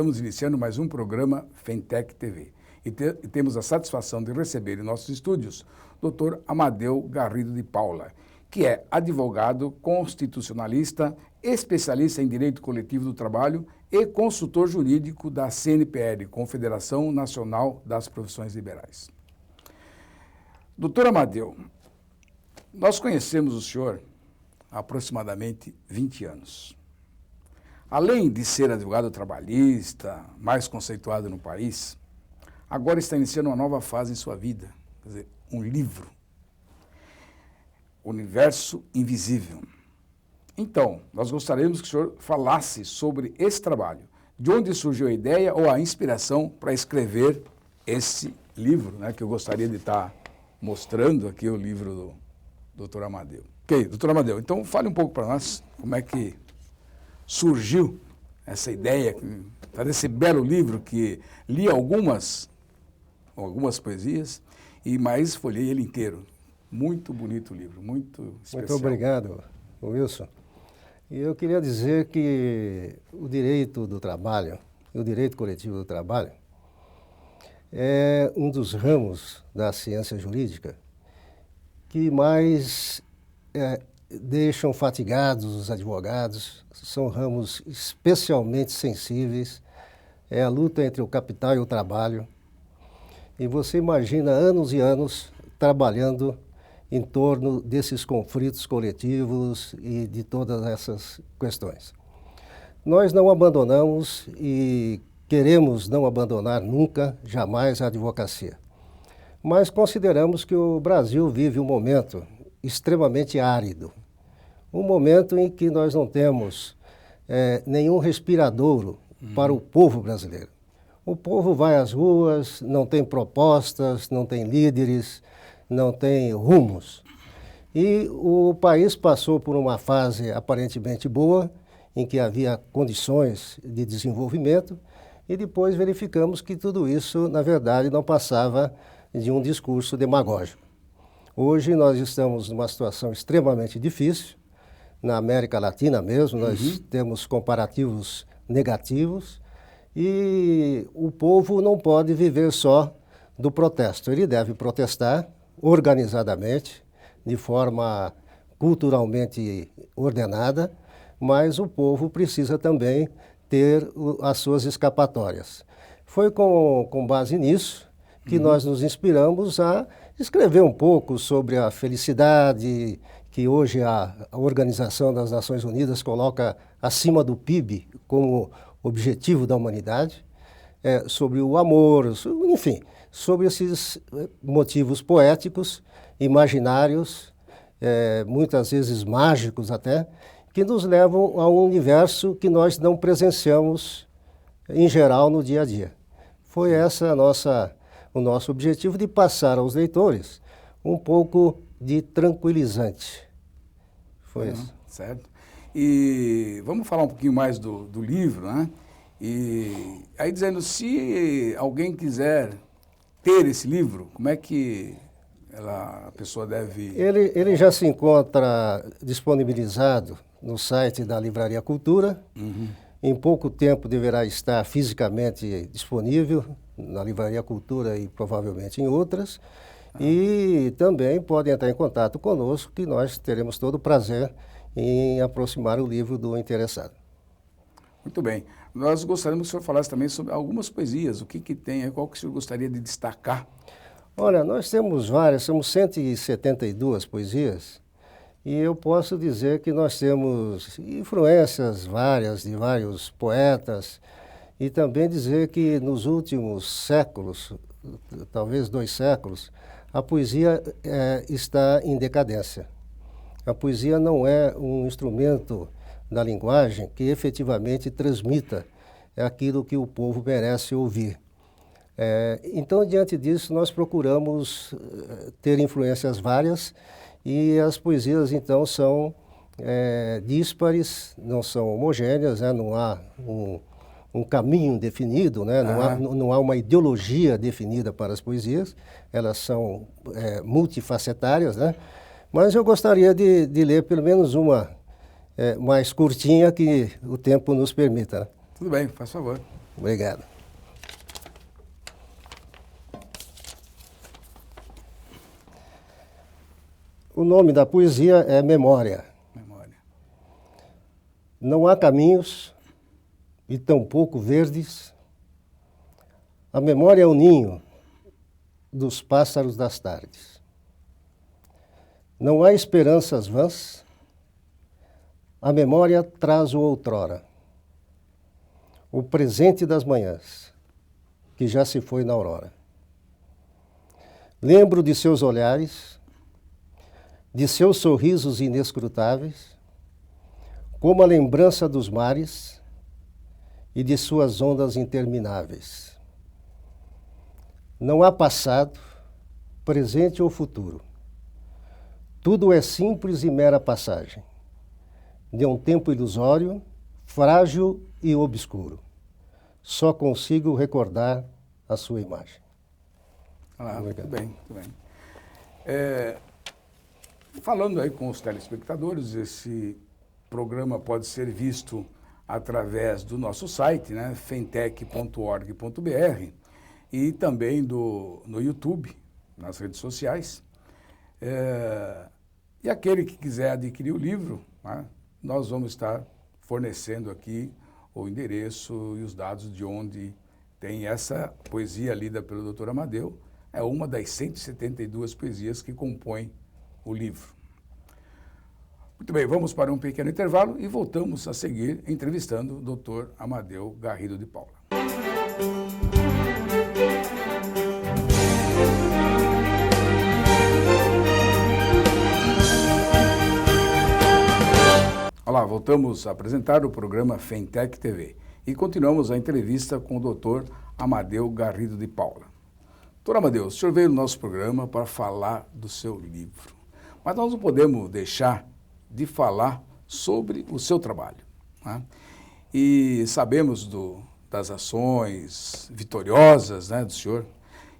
Estamos iniciando mais um programa Fentech TV e temos a satisfação de receber em nossos estúdios o Dr. Amadeu Garrido de Paula, que é advogado, constitucionalista, especialista em Direito Coletivo do Trabalho e consultor jurídico da CNPL, Confederação Nacional das Profissões Liberais. Doutor Amadeu, nós conhecemos o senhor há aproximadamente 20 anos. Além de ser advogado trabalhista, mais conceituado no país, agora está iniciando uma nova fase em sua vida, quer dizer, um livro, Universo Invisível. Então, nós gostaríamos que o senhor falasse sobre esse trabalho, de onde surgiu a ideia ou a inspiração para escrever esse livro, né, que eu gostaria de estar mostrando aqui, o livro do Dr. Amadeu. Ok, doutor Amadeu, então fale um pouco para nós como é que surgiu essa ideia, fazer esse belo livro que li algumas poesias, mas folhei ele inteiro. Muito bonito o livro, muito especial. Muito obrigado, Wilson. E eu queria dizer que o direito do trabalho, o direito coletivo do trabalho, é um dos ramos da ciência jurídica que mais deixam fatigados os advogados. São ramos especialmente sensíveis, é a luta entre o capital e o trabalho. E você imagina anos e anos trabalhando em torno desses conflitos coletivos e de todas essas questões. Nós não abandonamos e queremos não abandonar nunca, jamais a advocacia. Mas consideramos que o Brasil vive um momento extremamente árido, um momento em que nós não temos nenhum respiradouro para o povo brasileiro. O povo vai às ruas, não tem propostas, não tem líderes, não tem rumos. E o país passou por uma fase aparentemente boa, em que havia condições de desenvolvimento, e depois verificamos que tudo isso, na verdade, não passava de um discurso demagógico. Hoje nós estamos numa situação extremamente difícil, na América Latina mesmo, nós temos comparativos negativos, e o povo não pode viver só do protesto. Ele deve protestar organizadamente, de forma culturalmente ordenada, mas o povo precisa também ter as suas escapatórias. Foi com base nisso que nós nos inspiramos a escrever um pouco sobre a felicidade que hoje a Organização das Nações Unidas coloca acima do PIB como objetivo da humanidade, sobre o amor, enfim, sobre esses motivos poéticos, imaginários, muitas vezes mágicos até, que nos levam a um universo que nós não presenciamos em geral no dia a dia. Foi essa o nosso objetivo de passar aos leitores um pouco de tranquilizante. Foi isso. Certo. E vamos falar um pouquinho mais do livro, né? E aí dizendo, se alguém quiser ter esse livro, como é que a pessoa deve... Ele já se encontra disponibilizado no site da Livraria Cultura. Em pouco tempo deverá estar fisicamente disponível na Livraria Cultura e provavelmente em outras. E também podem entrar em contato conosco, que nós teremos todo o prazer em aproximar o livro do interessado. Muito bem. Nós gostaríamos que o senhor falasse também sobre algumas poesias. O que tem, qual que o senhor gostaria de destacar? Olha, nós temos várias, temos 172 poesias, e eu posso dizer que nós temos influências várias de vários poetas, e também dizer que nos últimos séculos, talvez 2 séculos, a poesia está em decadência. A poesia não é um instrumento da linguagem que efetivamente transmita aquilo que o povo merece ouvir. Então, diante disso, nós procuramos ter influências várias, e as poesias, então, são díspares, não são homogêneas, né? Não há um caminho definido, né? Não há uma ideologia definida para as poesias, elas são multifacetárias, né? Mas eu gostaria de ler pelo menos uma mais curtinha, que o tempo nos permita. Tudo bem, faz favor. Obrigado. O nome da poesia é Memória. Memória. Não há caminhos e tampouco verdes. A memória é o ninho dos pássaros das tardes. Não há esperanças vãs. A memória traz o outrora, o presente das manhãs, que já se foi na aurora. Lembro de seus olhares, de seus sorrisos inescrutáveis, como a lembrança dos mares e de suas ondas intermináveis. Não há passado, presente ou futuro. Tudo é simples e mera passagem, de um tempo ilusório, frágil e obscuro. Só consigo recordar a sua imagem. Ah, muito bem, muito bem. Falando aí com os telespectadores, esse programa pode ser visto através do nosso site, né, fentech.org.br, e também no YouTube, nas redes sociais. E aquele que quiser adquirir o livro, né, nós vamos estar fornecendo aqui o endereço e os dados de onde tem essa poesia lida pelo Dr. Amadeu. É uma das 172 poesias que compõem o livro. Muito bem, vamos para um pequeno intervalo e voltamos a seguir entrevistando o Dr. Amadeu Garrido de Paula. Olá, voltamos a apresentar o programa Fentech TV e continuamos a entrevista com o Dr. Amadeu Garrido de Paula. Dr. Amadeu, o senhor veio no nosso programa para falar do seu livro, mas nós não podemos deixar de falar sobre o seu trabalho, né? E sabemos das ações vitoriosas, né, do senhor,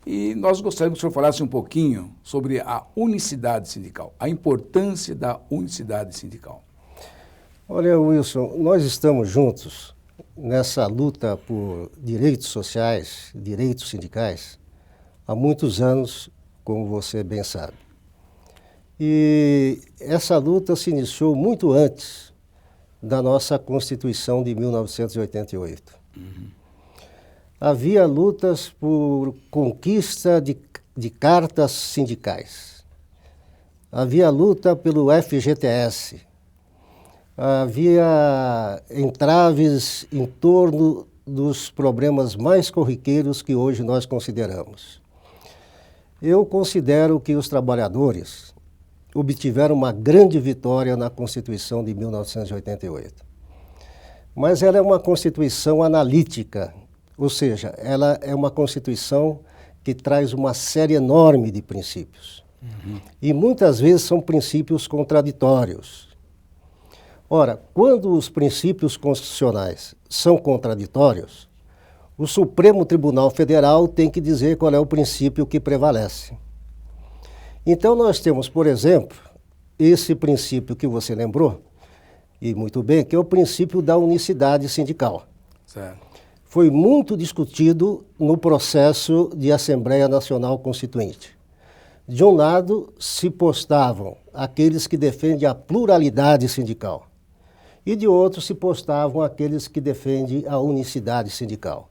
e nós gostaríamos que o senhor falasse um pouquinho sobre a unicidade sindical, a importância da unicidade sindical. Olha, Wilson, nós estamos juntos nessa luta por direitos sociais, direitos sindicais, há muitos anos, como você bem sabe. E essa luta se iniciou muito antes da nossa Constituição de 1988. Havia lutas por conquista de cartas sindicais. Havia luta pelo FGTS. Havia entraves em torno dos problemas mais corriqueiros que hoje nós consideramos. Eu considero que os trabalhadores obtiveram uma grande vitória na Constituição de 1988. Mas ela é uma Constituição analítica, ou seja, ela é uma Constituição que traz uma série enorme de princípios. E muitas vezes são princípios contraditórios. Ora, quando os princípios constitucionais são contraditórios, o Supremo Tribunal Federal tem que dizer qual é o princípio que prevalece. Então nós temos, por exemplo, esse princípio que você lembrou, e muito bem, que é o princípio da unicidade sindical. Certo. Foi muito discutido no processo de Assembleia Nacional Constituinte. De um lado, se postavam aqueles que defendem a pluralidade sindical, e de outro se postavam aqueles que defendem a unicidade sindical.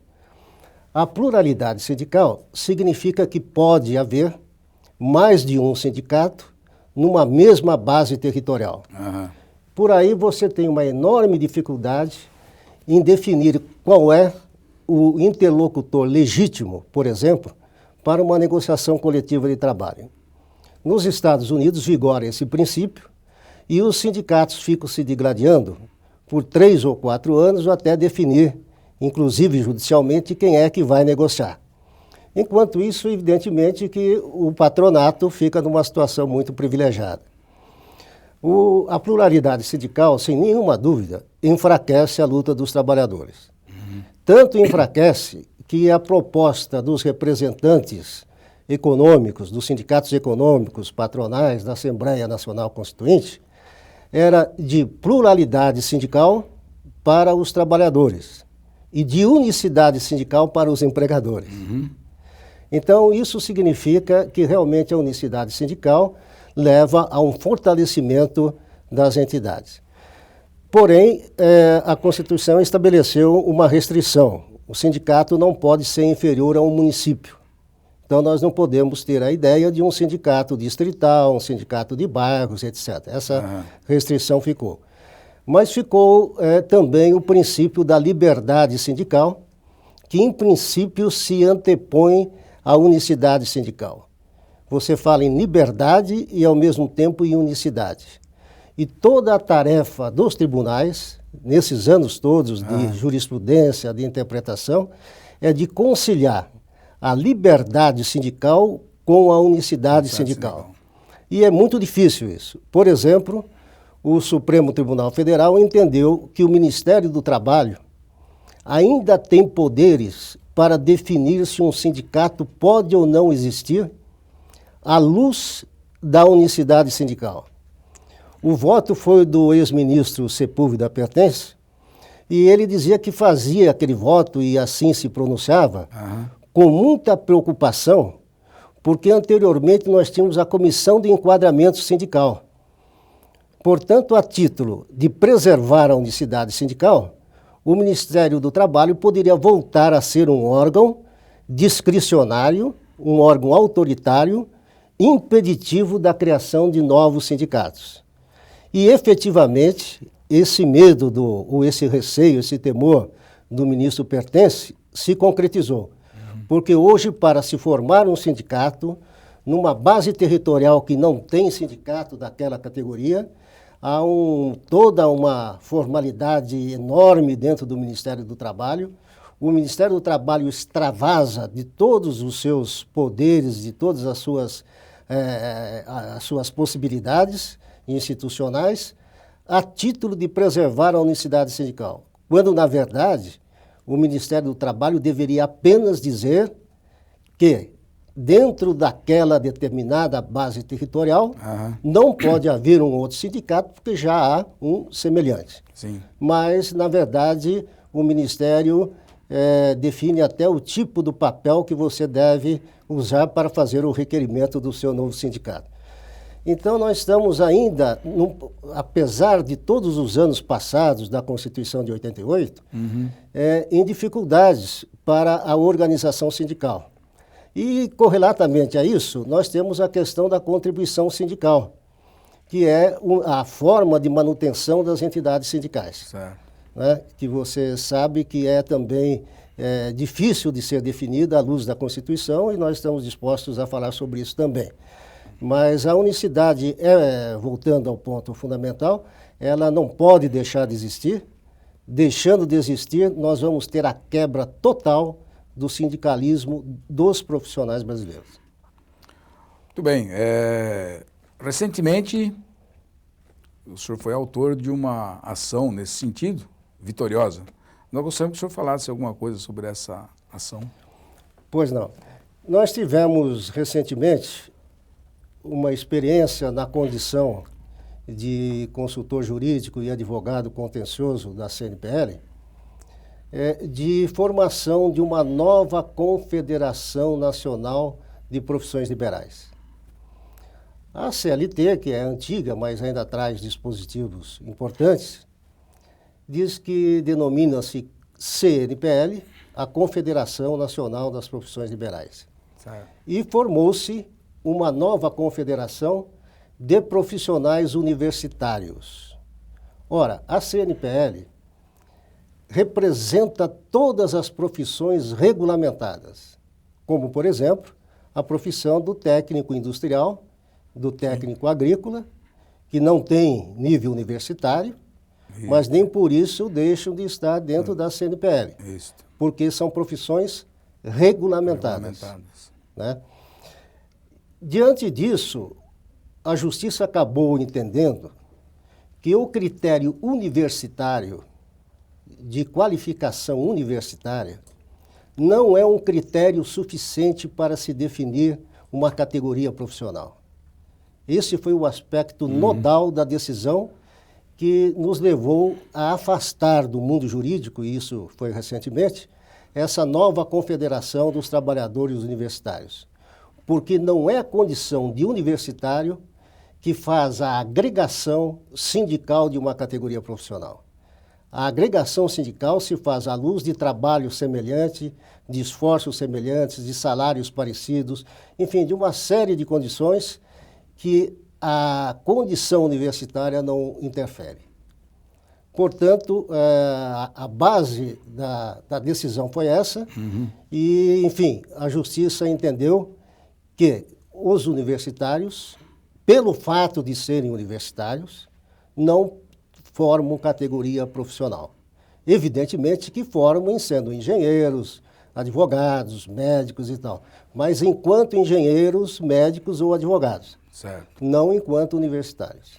A pluralidade sindical significa que pode haver mais de um sindicato numa mesma base territorial. Por aí você tem uma enorme dificuldade em definir qual é o interlocutor legítimo, por exemplo, para uma negociação coletiva de trabalho. Nos Estados Unidos vigora esse princípio e os sindicatos ficam se digladiando por 3 ou 4 anos até definir, inclusive judicialmente, quem é que vai negociar. Enquanto isso, evidentemente, que o patronato fica numa situação muito privilegiada. A pluralidade sindical, sem nenhuma dúvida, enfraquece a luta dos trabalhadores. Tanto enfraquece que a proposta dos representantes econômicos, dos sindicatos econômicos, patronais, da Assembleia Nacional Constituinte, era de pluralidade sindical para os trabalhadores e de unicidade sindical para os empregadores. Então, isso significa que realmente a unicidade sindical leva a um fortalecimento das entidades. Porém, a Constituição estabeleceu uma restrição. O sindicato não pode ser inferior a um município. Então, nós não podemos ter a ideia de um sindicato distrital, um sindicato de bairros, etc. Essa restrição ficou. Mas ficou também o princípio da liberdade sindical, que, em princípio, se antepõe à unicidade sindical. Você fala em liberdade e, ao mesmo tempo, em unicidade. E toda a tarefa dos tribunais, nesses anos todos de jurisprudência, de interpretação, é de conciliar a liberdade sindical com a unicidade sindical. E é muito difícil isso. Por exemplo, o Supremo Tribunal Federal entendeu que o Ministério do Trabalho ainda tem poderes para definir se um sindicato pode ou não existir à luz da unicidade sindical. O voto foi do ex-ministro Sepúlveda Pertence, e ele dizia que fazia aquele voto e assim se pronunciava com muita preocupação, porque anteriormente nós tínhamos a Comissão de Enquadramento Sindical. Portanto, a título de preservar a unicidade sindical, o Ministério do Trabalho poderia voltar a ser um órgão discricionário, um órgão autoritário, impeditivo da criação de novos sindicatos. E, efetivamente, esse medo, ou esse receio, esse temor do ministro Pertence se concretizou. Porque hoje, para se formar um sindicato, numa base territorial que não tem sindicato daquela categoria, há toda uma formalidade enorme dentro do Ministério do Trabalho. O Ministério do Trabalho extravasa de todos os seus poderes, de todas as suas possibilidades institucionais, a título de preservar a unicidade sindical. Quando, na verdade, o Ministério do Trabalho deveria apenas dizer que, dentro daquela determinada base territorial, não pode haver um outro sindicato, porque já há um semelhante. Sim. Mas, na verdade, o Ministério define até o tipo do papel que você deve usar para fazer o requerimento do seu novo sindicato. Então, nós estamos ainda, apesar de todos os anos passados da Constituição de 88, em dificuldades para a organização sindical. E, correlatamente a isso, nós temos a questão da contribuição sindical, que é a forma de manutenção das entidades sindicais. Certo. Né? Que você sabe que é também difícil de ser definida à luz da Constituição, e nós estamos dispostos a falar sobre isso também. Mas a unicidade, voltando ao ponto fundamental, ela não pode deixar de existir. Deixando de existir, nós vamos ter a quebra total do sindicalismo dos profissionais brasileiros. Muito bem. Recentemente, o senhor foi autor de uma ação nesse sentido, vitoriosa. Nós gostaríamos que o senhor falasse alguma coisa sobre essa ação. Pois não. Nós tivemos recentemente uma experiência na condição de consultor jurídico e advogado contencioso da CNPL, de formação de uma nova Confederação Nacional de Profissões Liberais. A CLT, que é antiga, mas ainda traz dispositivos importantes, diz que denomina-se CNPL, a Confederação Nacional das Profissões Liberais. Certo. E formou-se uma nova confederação de profissionais universitários. Ora, a CNPL representa todas as profissões regulamentadas, como, por exemplo, a profissão do técnico industrial, do técnico agrícola, que não tem nível universitário, mas nem por isso deixam de estar dentro da CNPL, porque são profissões regulamentadas. Né? Diante disso, a Justiça acabou entendendo que o critério universitário, de qualificação universitária, não é um critério suficiente para se definir uma categoria profissional. Esse foi o aspecto nodal da decisão, que nos levou a afastar do mundo jurídico, e isso foi recentemente, essa nova confederação dos trabalhadores universitários. Porque não é a condição de universitário que faz a agregação sindical de uma categoria profissional. A agregação sindical se faz à luz de trabalho semelhante, de esforços semelhantes, de salários parecidos, enfim, de uma série de condições que a condição universitária não interfere. Portanto, a base da decisão foi essa e, enfim, a Justiça entendeu que os universitários, pelo fato de serem universitários, não formam categoria profissional. Evidentemente que formam sendo engenheiros, advogados, médicos e tal, mas enquanto engenheiros, médicos ou advogados, certo, não enquanto universitários.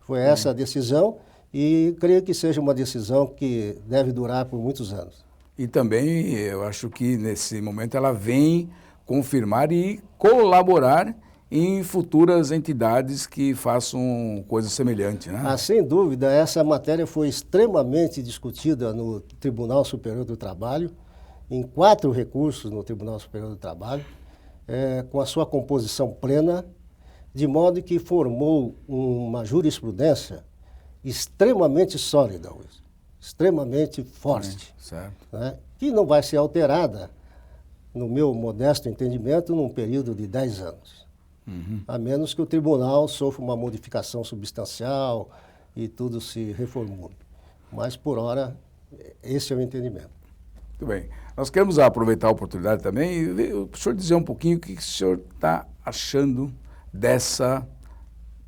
Foi essa a decisão e creio que seja uma decisão que deve durar por muitos anos. E também eu acho que nesse momento ela vem confirmar e colaborar em futuras entidades que façam coisa semelhante, né? Ah, sem dúvida, essa matéria foi extremamente discutida no Tribunal Superior do Trabalho, em 4 recursos no Tribunal Superior do Trabalho, com a sua composição plena, de modo que formou uma jurisprudência extremamente sólida, extremamente forte, certo, né? Que não vai ser alterada, no meu modesto entendimento, num período de 10 anos. A menos que o tribunal sofra uma modificação substancial e tudo se reformule. Mas, por hora, esse é o entendimento. Muito bem. Nós queremos aproveitar a oportunidade também e o senhor dizer um pouquinho o que o senhor está achando dessa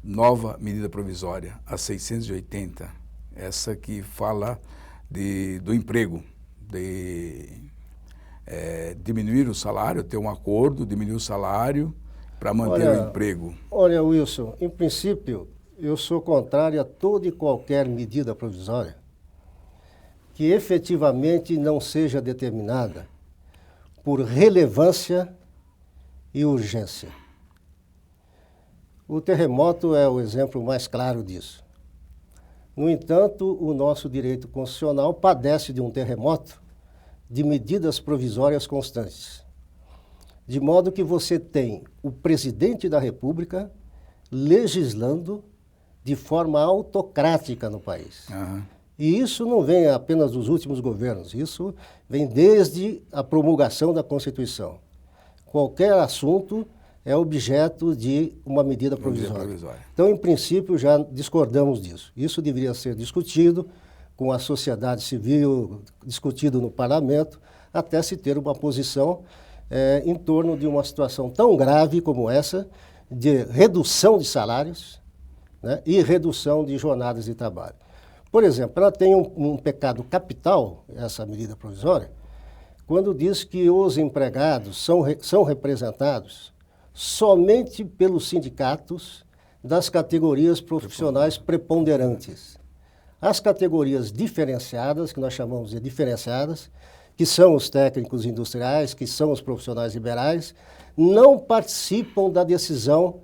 nova medida provisória, a 680, essa que fala do emprego, de diminuir o salário, ter um acordo, diminuir o salário para manter o emprego. Olha, Wilson, em princípio, eu sou contrário a toda e qualquer medida provisória que efetivamente não seja determinada por relevância e urgência. O terremoto é o exemplo mais claro disso. No entanto, o nosso direito constitucional padece de um terremoto de medidas provisórias constantes. De modo que você tem o presidente da República legislando de forma autocrática no país. E isso não vem apenas dos últimos governos, isso vem desde a promulgação da Constituição. Qualquer assunto é objeto de uma medida provisória. Então, em princípio, já discordamos disso. Isso deveria ser discutido com a sociedade civil, discutido no parlamento, até se ter uma posição em torno de uma situação tão grave como essa, de redução de salários, né, e redução de jornadas de trabalho. Por exemplo, ela tem um pecado capital, essa medida provisória, quando diz que os empregados são representados somente pelos sindicatos das categorias profissionais preponderantes. As categorias diferenciadas, que nós chamamos de diferenciadas, que são os técnicos industriais, que são os profissionais liberais, não participam da decisão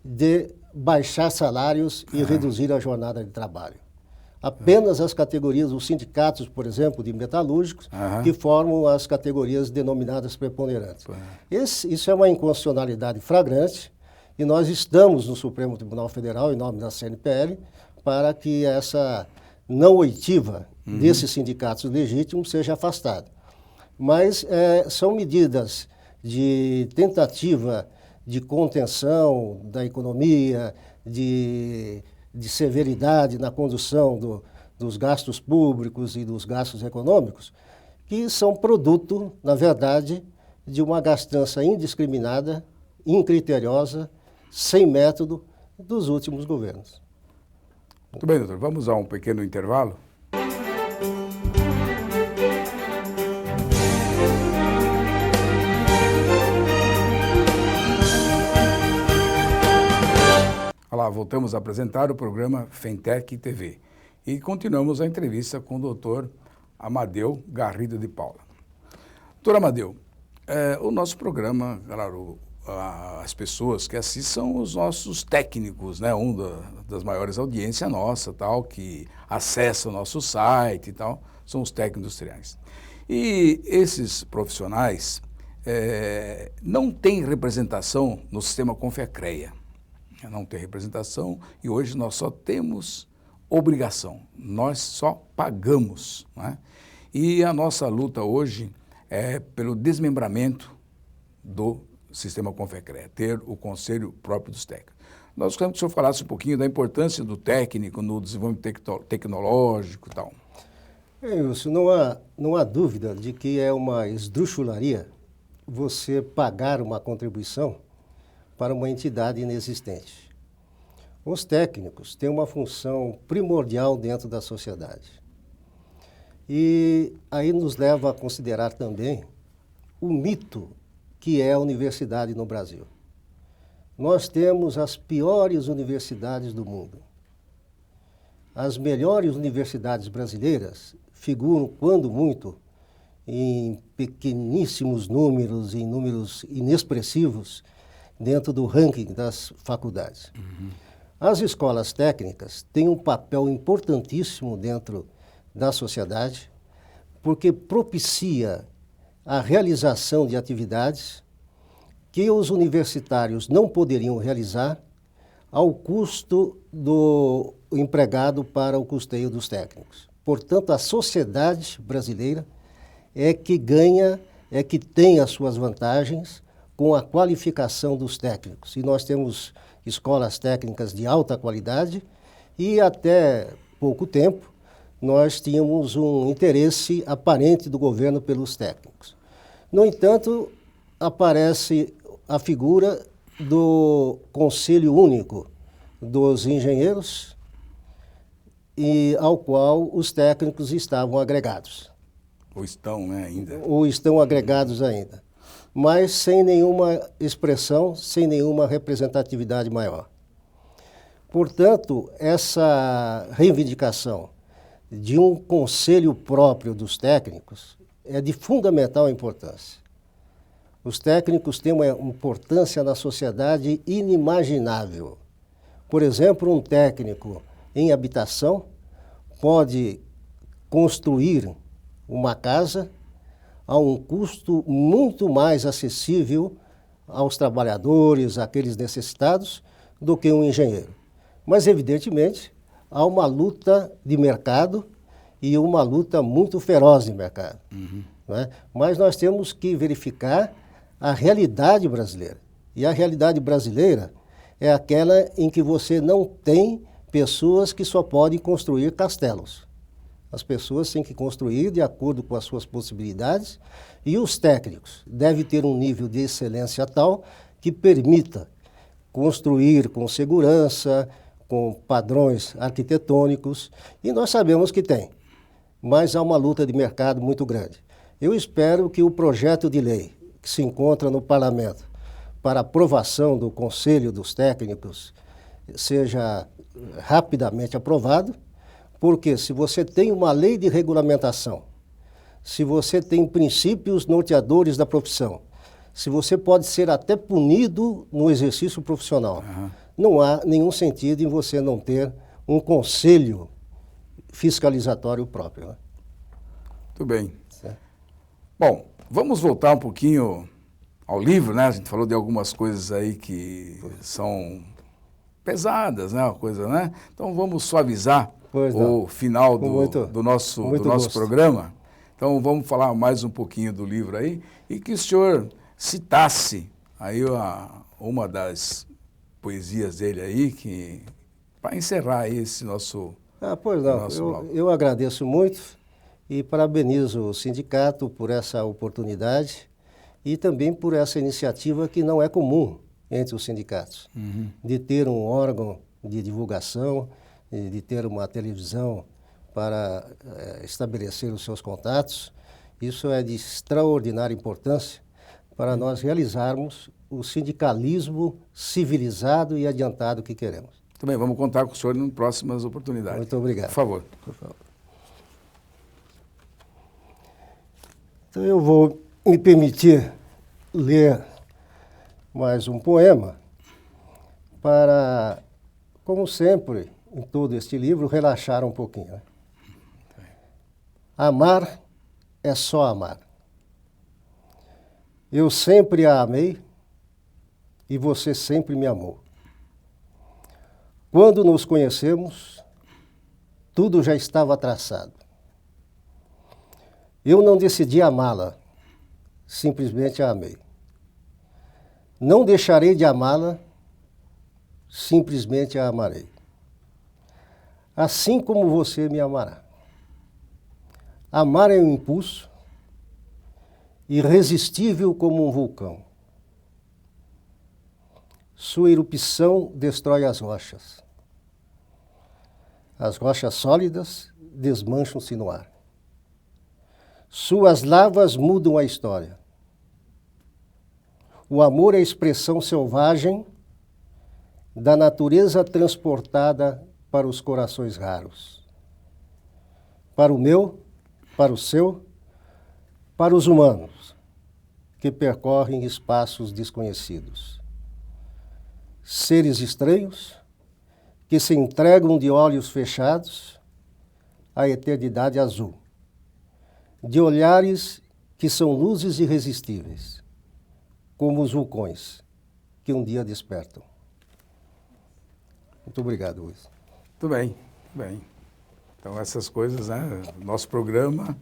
de baixar salários e reduzir a jornada de trabalho. Apenas as categorias, os sindicatos, por exemplo, de metalúrgicos, que formam as categorias denominadas preponderantes. Isso é uma inconstitucionalidade flagrante e nós estamos no Supremo Tribunal Federal, em nome da CNPL, para que essa não oitiva desses sindicatos legítimos seja afastada. Mas são medidas de tentativa de contenção da economia, de severidade na condução dos gastos públicos e dos gastos econômicos, que são produto, na verdade, de uma gastança indiscriminada, incriteriosa, sem método dos últimos governos. Muito bem, doutor. Vamos a um pequeno intervalo? Olá, voltamos a apresentar o programa Fentec TV e continuamos a entrevista com o doutor Amadeu Garrido de Paula. Doutor Amadeu, o nosso programa, claro, as pessoas que assistem são os nossos técnicos, né? Das maiores audiências nossa, tal, que acessam o nosso site e tal, são os técnicos industriais. E esses profissionais não têm representação no sistema Confecreia. Não tem representação e hoje nós só temos obrigação, nós só pagamos, né? E a nossa luta hoje é pelo desmembramento do sistema Confecreia, ter o conselho próprio dos técnicos. Nós queremos que o senhor falasse um pouquinho da importância do técnico no desenvolvimento tecnológico e tal. Wilson, não há dúvida de que é uma esdrúxularia você pagar uma contribuição para uma entidade inexistente. Os técnicos têm uma função primordial dentro da sociedade. E aí nos leva a considerar também o mito que é a universidade no Brasil. Nós temos as piores universidades do mundo. As melhores universidades brasileiras figuram, quando muito, em pequeníssimos números, em números inexpressivos, dentro do ranking das faculdades. As escolas técnicas têm um papel importantíssimo dentro da sociedade, porque propicia a realização de atividades que os universitários não poderiam realizar ao custo do empregado para o custeio dos técnicos. Portanto, a sociedade brasileira é que ganha, é que tem as suas vantagens com a qualificação dos técnicos. E nós temos escolas técnicas de alta qualidade e até pouco tempo nós tínhamos um interesse aparente do governo pelos técnicos. No entanto, aparece a figura do Conselho Único dos Engenheiros, e ao qual os técnicos estavam agregados. Ou estão, né, ainda? Ou estão agregados ainda, mas sem nenhuma expressão, sem nenhuma representatividade maior. Portanto, essa reivindicação de um conselho próprio dos técnicos é de fundamental importância. Os técnicos têm uma importância na sociedade inimaginável. Por exemplo, um técnico em habitação pode construir uma casa a um custo muito mais acessível aos trabalhadores, àqueles necessitados, do que um engenheiro. Mas, evidentemente, há uma luta de mercado e uma luta muito feroz de mercado. Não é? Mas nós temos que verificar a realidade brasileira. E a realidade brasileira é aquela em que você não tem pessoas que só podem construir castelos. As pessoas têm que construir de acordo com as suas possibilidades e os técnicos devem ter um nível de excelência tal que permita construir com segurança, com padrões arquitetônicos, e nós sabemos que tem, mas há uma luta de mercado muito grande. Eu espero que o projeto de lei que se encontra no Parlamento para aprovação do Conselho dos Técnicos seja rapidamente aprovado, porque se você tem uma lei de regulamentação, se você tem princípios norteadores da profissão, se você pode ser até punido no exercício profissional, não há nenhum sentido em você não ter um conselho fiscalizatório próprio. Né? Muito bem. Certo. Bom, vamos voltar um pouquinho ao livro, né? A gente falou de algumas coisas aí que são pesadas, né? Uma coisa, né? Então vamos suavizar o final do nosso programa. Então vamos falar mais um pouquinho do livro aí e que o senhor citasse aí uma das poesias dele aí, que para encerrar esse nosso... Pois não, eu agradeço muito e parabenizo o sindicato por essa oportunidade e também por essa iniciativa que não é comum entre os sindicatos, de ter um órgão de divulgação, de ter uma televisão para estabelecer os seus contatos. Isso é de extraordinária importância para nós realizarmos o sindicalismo civilizado e adiantado que queremos. Também vamos contar com o senhor em próximas oportunidades. Muito obrigado. Por favor. Por favor. Então eu vou me permitir ler mais um poema para, como sempre, em todo este livro, relaxar um pouquinho. Né? Amar é só amar. Eu sempre a amei e você sempre me amou. Quando nos conhecemos, tudo já estava traçado. Eu não decidi amá-la, simplesmente a amei. Não deixarei de amá-la, simplesmente a amarei. Assim como você me amará. Amar é um impulso, irresistível como um vulcão. Sua erupção destrói as rochas. As rochas sólidas desmancham-se no ar. Suas lavas mudam a história. O amor é a expressão selvagem da natureza transportada para os corações raros. Para o meu, para o seu, para os humanos que percorrem espaços desconhecidos. Seres estranhos que se entregam de olhos fechados à eternidade azul, de olhares que são luzes irresistíveis, como os vulcões que um dia despertam. Muito obrigado, Luiz. Muito bem, muito bem. Então, essas coisas, né? Nosso programa,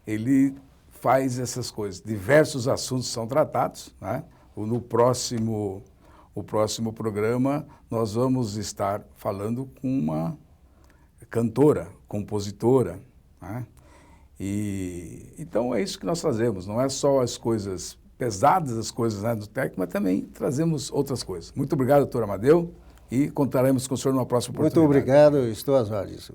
ele faz essas coisas. Diversos assuntos são tratados, né? No próximo programa, nós vamos estar falando com uma cantora, compositora, né? Então, é isso que nós fazemos. Não é só as coisas pesadas, as coisas, né, do técnico, mas também trazemos outras coisas. Muito obrigado, doutor Amadeu, e contaremos com o senhor numa próxima oportunidade. Muito obrigado, estou às ordens.